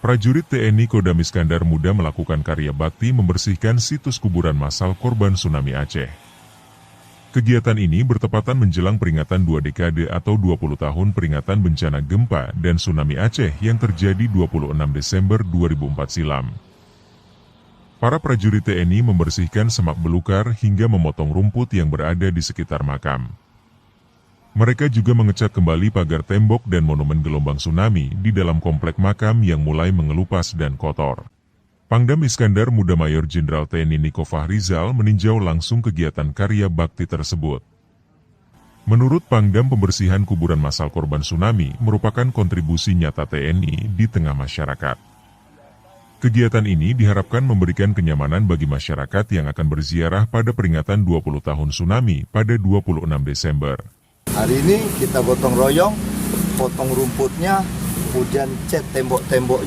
Prajurit TNI Kodam Iskandar Muda melakukan karya bakti membersihkan situs kuburan massal korban tsunami Aceh. Kegiatan ini bertepatan menjelang peringatan 2 dekade atau 20 tahun peringatan bencana gempa dan tsunami Aceh yang terjadi 26 Desember 2004 silam. Para prajurit TNI membersihkan semak belukar hingga memotong rumput yang berada di sekitar makam. Mereka juga mengecat kembali pagar tembok dan monumen gelombang tsunami di dalam komplek makam yang mulai mengelupas dan kotor. Pangdam Iskandar Muda Mayor Jenderal TNI Niko Fahrizal meninjau langsung kegiatan karya bakti tersebut. Menurut Pangdam, pembersihan kuburan massal korban tsunami merupakan kontribusi nyata TNI di tengah masyarakat. Kegiatan ini diharapkan memberikan kenyamanan bagi masyarakat yang akan berziarah pada peringatan 20 tahun tsunami pada 26 Desember. Hari ini kita gotong royong, potong rumputnya, kemudian cat tembok-tembok.